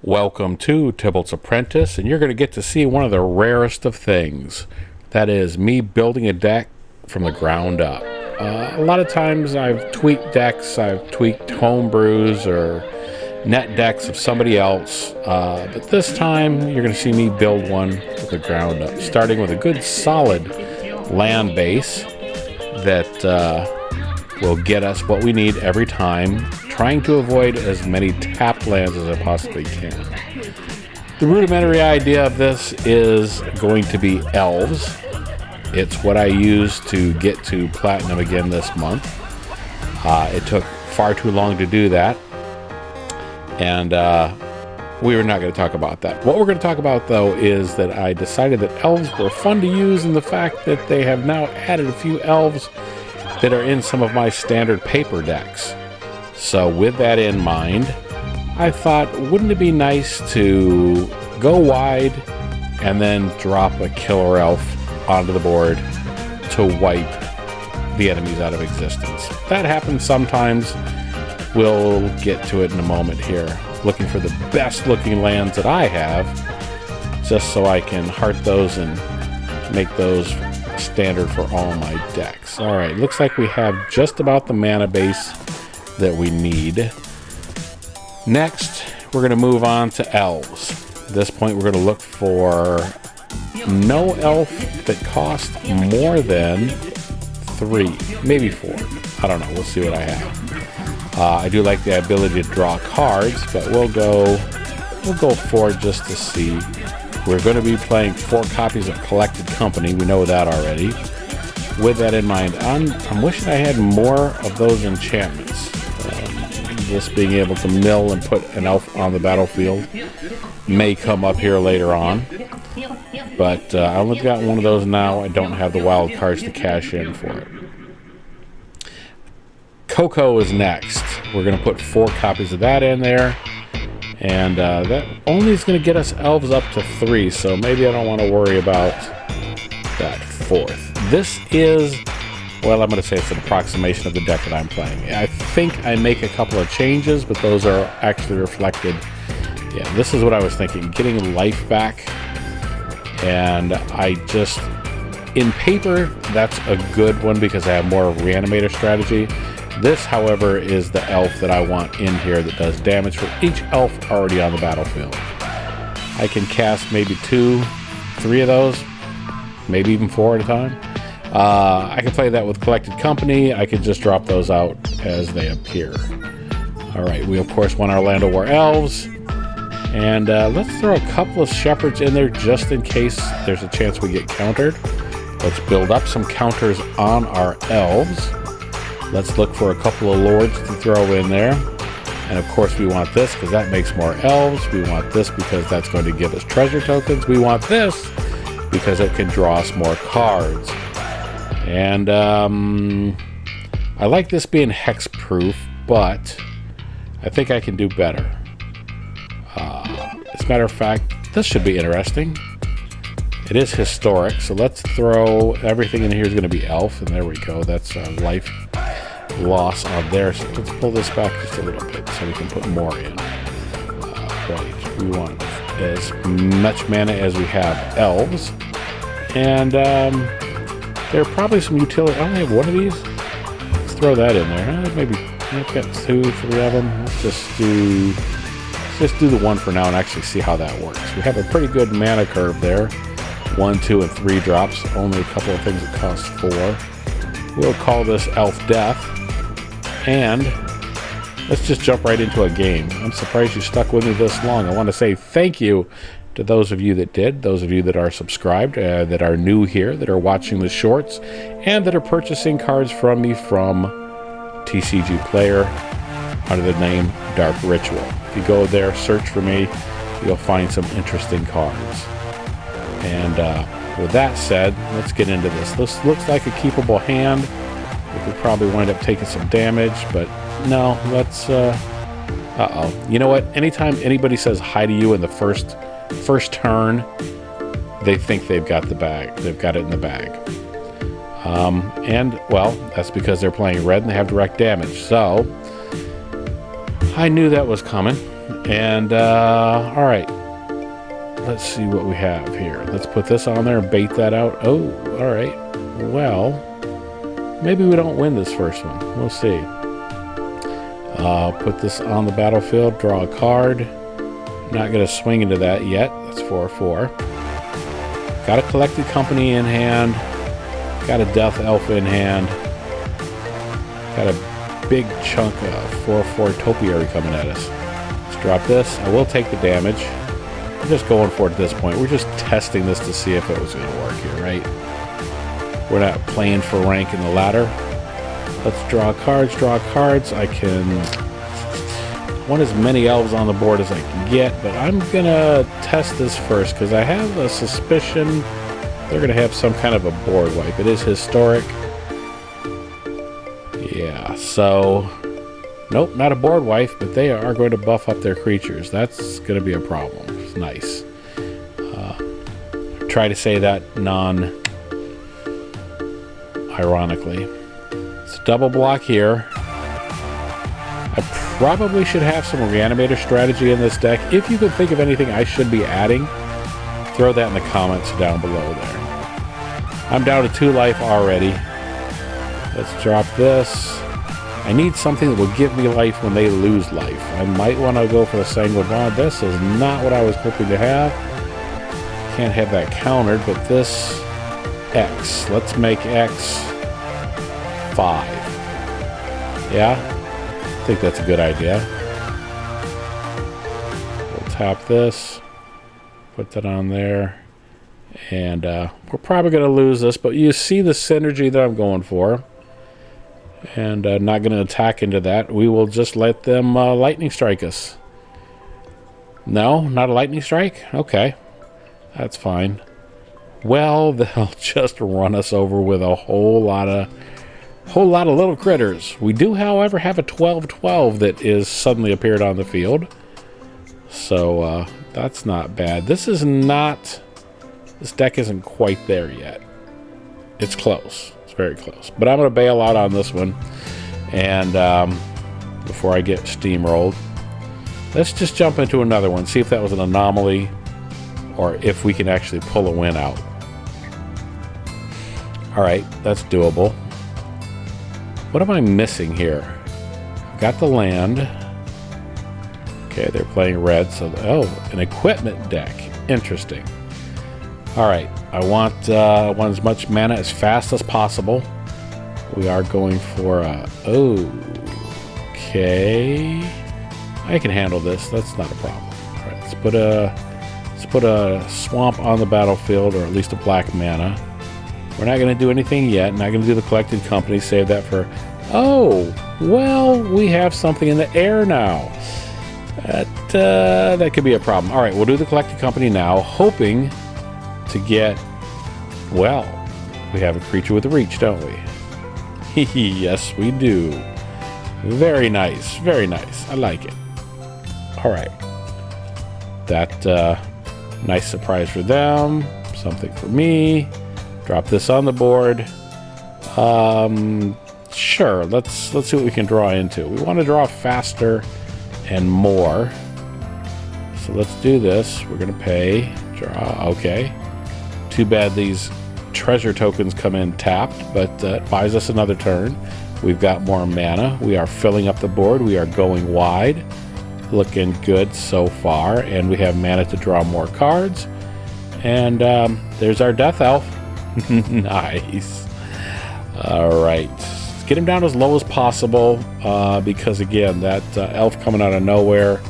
Welcome to Tibalt's Apprentice, and you're going to get to see one of the rarest of things. That is me building a deck from the ground up. A lot of times I've tweaked decks, I've tweaked homebrews or net decks of somebody else, but this time you're going to see me build one from the ground up, starting with a good solid land base that will get us what we need every time, trying to avoid as many tapped lands as I possibly can. The rudimentary idea of this is going to be elves. It's what I used to get to platinum again this month. It took far too long to do that, and we were not going to talk about that. What we're going to talk about, though, is that I decided that elves were fun to use, and the fact that they have now added a few elves that are in some of my standard paper decks. So with that in mind, I thought, wouldn't it be nice to go wide and then drop a killer elf onto the board to wipe the enemies out of existence? That happens sometimes. We'll get to it in a moment here. Looking for the best looking lands that I have, just so I can heart those and make those standard for all my decks. Alright, looks like we have just about the mana base that we need. Next, we're going to move on to elves. At this point, we're going to look for no elf that costs more than 3, maybe 4. I don't know. We'll see what I have. I do like the ability to draw cards, but we'll go 4 just to see. We're going to be playing 4 copies of Collected Company. We know that already. With that in mind, I'm wishing I had more of those enchantments. Just being able to mill and put an elf on the battlefield may come up here later on. But I only got one of those now. I don't have the wild cards to cash in for it. Coco is next. We're going to put 4 copies of that in there. And that only is going to get us elves up to 3, so maybe I don't want to worry about that 4th. This is, well, I'm going to say it's an approximation of the deck that I'm playing. I think I make a couple of changes, but those are actually reflected. Yeah, this is what I was thinking, getting life back. And I just, in paper, that's a good one because I have more reanimator strategy. This, however, is the elf that I want in here that does damage for each elf already on the battlefield. I can cast maybe 2, 3 of those, maybe even 4 at a time. I can play that with Collected Company. I could just drop those out as they appear. Alright, we of course want our Llanowar Elves. And let's throw a couple of Shepherds in there just in case there's a chance we get countered. Let's build up some counters on our Elves. Let's look for a couple of Lords to throw in there. And of course we want this because that makes more Elves. We want this because that's going to give us treasure tokens. We want this because it can draw us more cards. And I like this being hex-proof, but I think I can do better. As a matter of fact, this should be interesting. It is historic, so let's throw everything in here is going to be elf, and there we go. That's a life loss on there. So let's pull this back just a little bit so we can put more in. Right, we want as much mana as we have elves, and there are probably some utility. I only have one of these. Let's throw that in there. Maybe I've got 2, 3 of them. Let's just do the one for now and actually see how that works. We have a pretty good mana curve there. 1, 2, and 3 drops. Only a couple of things that cost 4. We'll call this Elf Death. And let's just jump right into a game. I'm surprised you stuck with me this long. I want to say thank you to those of you that did, those of you that are subscribed, that are new here, that are watching the shorts, and that are purchasing cards from me from TCG Player under the name Dark Ritual. If you go there, search for me, you'll find some interesting cards. And with that said, let's get into this. This looks like a keepable hand. We could probably wind up taking some damage, but no, let's... uh-oh. You know what? Anytime anybody says hi to you in the first turn, they think they've got the bag. They've got it in the bag. And, well, that's because they're playing red and they have direct damage. So, I knew that was coming. And, alright. Let's see what we have here. Let's put this on there and bait that out. Oh, alright. Well, maybe we don't win this first one. We'll see. Put this on the battlefield. Draw a card. Not going to swing into that yet. That's 4/4. Got a Collected Company in hand. Got a Death Elf in hand. Got a big chunk of 4/4 Topiary coming at us. Let's drop this. I will take the damage. I'm just going for it at this point. We're just testing this to see if it was going to work here, right? We're not playing for rank in the ladder. Let's draw cards, draw cards. I want as many elves on the board as I can get, but I'm going to test this first because I have a suspicion they're going to have some kind of a board wipe. It is historic. Yeah, so... Nope, not a board wipe, but they are going to buff up their creatures. That's going to be a problem. It's nice. Try to say that non-ironically. It's a double block here. I probably should have some Reanimator strategy in this deck. If you can think of anything I should be adding, throw that in the comments down below there. I'm down to 2 life already. Let's drop this. I need something that will give me life when they lose life. I might want to go for the Sanguine Bond. This is not what I was hoping to have. Can't have that countered, but this X. Let's make X 5. Yeah? I think that's a good idea. We'll tap this. Put that on there. And we're probably going to lose this, but you see the synergy that I'm going for. And not going to attack into that. We will just let them lightning strike us. No, not a lightning strike? Okay. That's fine. Well, they'll just run us over with a whole lot of little critters. We do, however, have a 12/12 that is suddenly appeared on the field. So that's not bad. This deck isn't quite there yet. It's close. Very close, but I'm going to bail out on this one, and before I get steamrolled, let's just jump into another one, see if that was an anomaly or if we can actually pull a win out. Alright, that's doable. What am I missing here? Got the land. Okay, they're playing red, so an equipment deck. Interesting. Alright, I want as much mana as fast as possible. We are going for okay. I can handle this. That's not a problem. Alright, let's put a swamp on the battlefield, or at least a black mana. We're not going to do anything yet. Not going to do the Collected Company. Save that for... Oh! Well, we have something in the air now. That could be a problem. Alright, we'll do the Collected Company now, hoping to get... Well, we have a creature with a reach, don't we? Yes, we do. Very nice. Very nice. I like it. Alright. That, nice surprise for them. Something for me. Drop this on the board. Sure, let's see what we can draw into. We want to draw faster and more. So let's do this. We're going to pay. Draw. Okay. Too bad these treasure tokens come in tapped, but it buys us another turn. We've got more mana. We are filling up the board. We are going wide. Looking good so far. And we have mana to draw more cards. And there's our Death Elf. Nice. Alright. Let's get him down as low as possible. Because again, that elf coming out of nowhere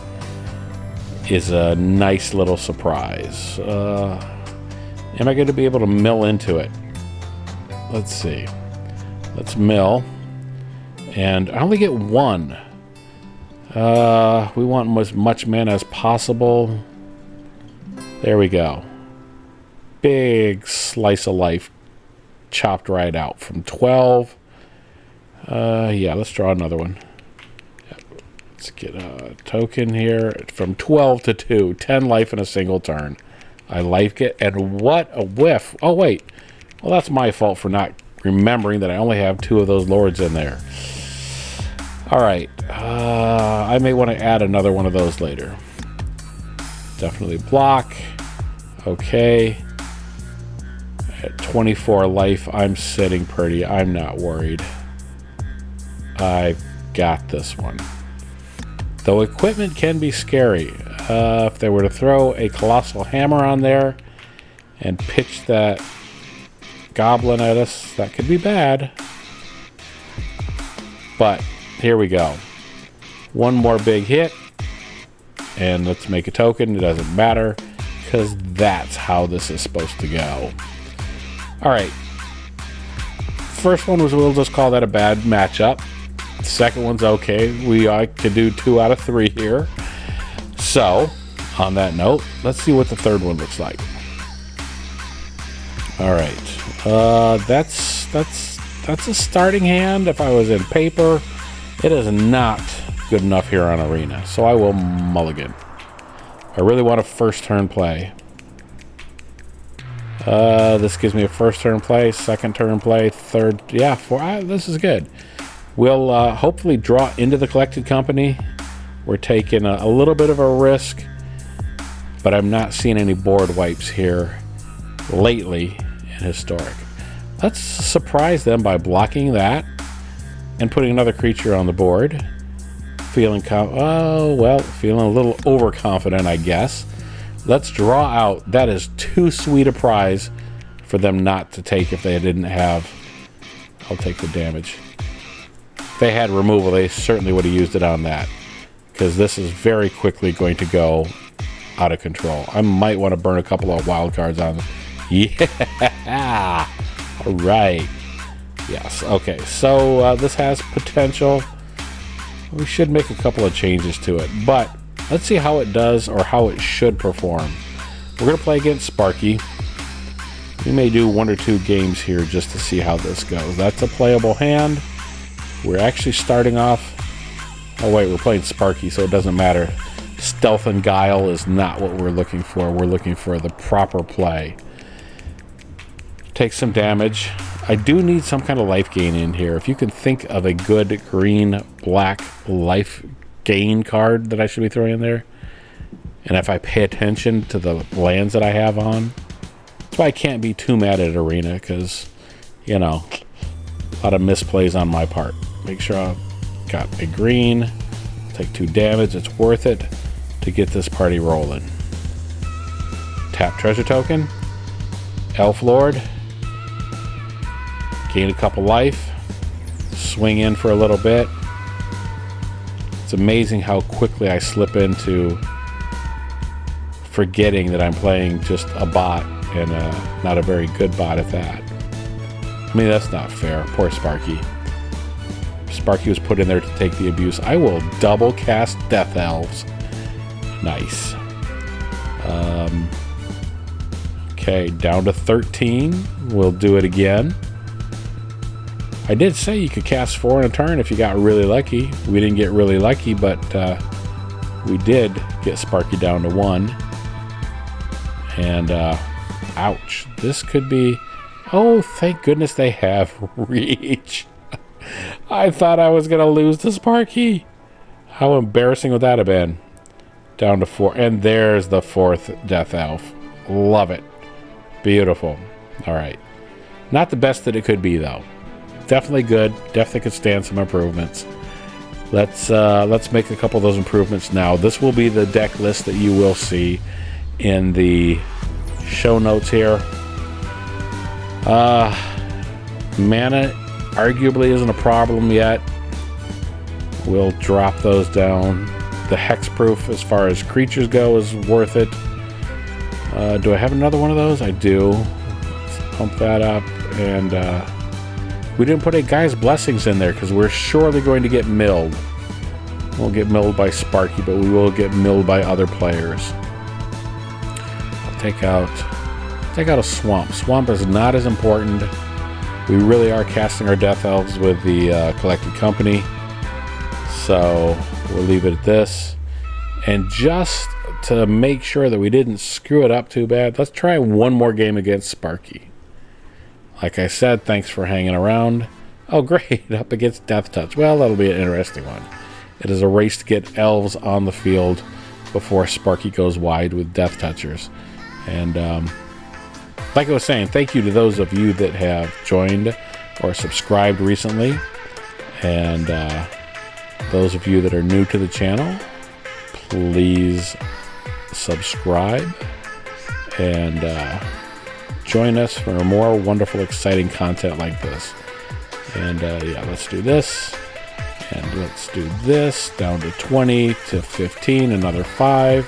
is a nice little surprise. Am I going to be able to mill into it? Let's see. Let's mill. And I only get 1. We want as much mana as possible. There we go. Big slice of life chopped right out from 12. Yeah, let's draw another one. Let's get a token here. From 12 to 2. 10 life in a single turn. I like it. And what a whiff. Oh, wait. Well, that's my fault for not remembering that I only have 2 of those lords in there. Alright, I may want to add another one of those later. Definitely block. Okay. At 24 life, I'm sitting pretty. I'm not worried. I've got this one. Though equipment can be scary. If they were to throw a colossal hammer on there and pitch that goblin at us, that could be bad. But here we go. One more big hit. And let's make a token. It doesn't matter, because that's how this is supposed to go. Alright. First one was, we'll just call that a bad matchup. Second one's okay. We could do 2 out of 3 here. So, on that note, let's see what the third one looks like. Alright. That's a starting hand. If I was in paper, it is not good enough here on Arena. So I will mulligan. I really want a first turn play. This gives me a first turn play, second turn play, third. Yeah, 4. This is good. We'll hopefully draw into the collected company. We're taking a little bit of a risk, but I'm not seeing any board wipes here lately in Historic. Let's surprise them by blocking that and putting another creature on the board. Feeling feeling a little overconfident, I guess. Let's draw out. That is too sweet a prize for them not to take if they didn't have. I'll take the damage. If they had removal, they certainly would have used it on that, because this is very quickly going to go out of control. I might want to burn a couple of wild cards on them. Yeah! All right. Yes. Okay. So this has potential. We should make a couple of changes to it, but let's see how it does, or how it should perform. We're going to play against Sparky. We may do 1 or 2 games here just to see how this goes. That's a playable hand. We're actually starting off. Oh wait, we're playing Sparky, so it doesn't matter. Stealth and Guile is not what we're looking for. We're looking for the proper play. Take some damage. I do need some kind of life gain in here. If you can think of a good green-black life gain card that I should be throwing in there, and if I pay attention to the lands that I have on, that's why I can't be too mad at Arena, because, you know, a lot of misplays on my part. Make sure I've got a green, take 2 damage. It's worth it to get this party rolling. Tap treasure token, Elf Lord, gain a couple life, swing in for a little bit. It's amazing how quickly I slip into forgetting that I'm playing just a bot, and not a very good bot at that. I mean, that's not fair. Poor Sparky. Sparky was put in there to take the abuse. I will double cast Death Elves. Nice. Okay, down to 13. We'll do it again. I did say you could cast 4 in a turn if you got really lucky. We didn't get really lucky, but we did get Sparky down to 1. And, ouch. This could be... Oh, thank goodness they have reach. I thought I was going to lose to Sparky. How embarrassing would that have been? Down to 4. And there's the 4th Death Elf. Love it. Beautiful. All right. Not the best that it could be, though. Definitely good. Definitely could stand some improvements. Let's make a couple of those improvements now. This will be the deck list that you will see in the show notes here. Mana arguably isn't a problem yet. We'll drop those down. The hexproof as far as creatures go is worth it. Do I have another one of those? I do. Let's pump that up. And we didn't put a Guy's Blessings in there because we're surely going to get milled. We won't get milled by Sparky, but we will get milled by other players. I'll take out a Swamp. Swamp is not as important. We really are casting our Death Elves with the Collected Company. So we'll leave it at this. And just to make sure that we didn't screw it up too bad, let's try one more game against Sparky. Like I said, thanks for hanging around. Oh, great. Up against Death Touch. Well, that'll be an interesting one. It is a race to get elves on the field before Sparky goes wide with Death Touchers. And like I was saying, thank you to those of you that have joined or subscribed recently. And those of you that are new to the channel, please subscribe and join us for more wonderful, exciting content like this. And yeah, let's do this. And let's do this. Down to 20 to 15, another 5.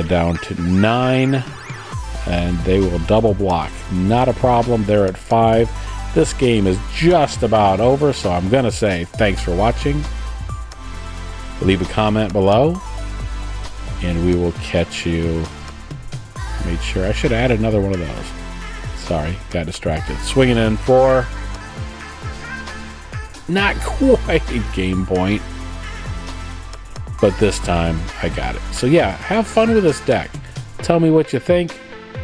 Down to 9. And they will double block. Not a problem. They're at 5. This game is just about over, so I'm going to say thanks for watching. Leave a comment below. And we will catch you. Made sure. I should add another one of those. Sorry, got distracted. Swinging in for... not quite a game point, but this time I got it. So yeah, have fun with this deck. Tell me what you think.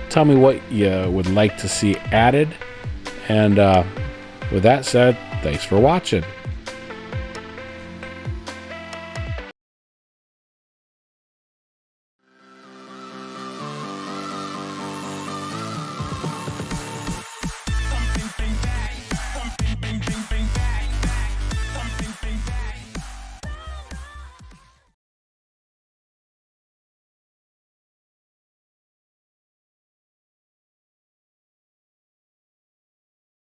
Tell me what you would like to see added. And with that said, thanks for watching.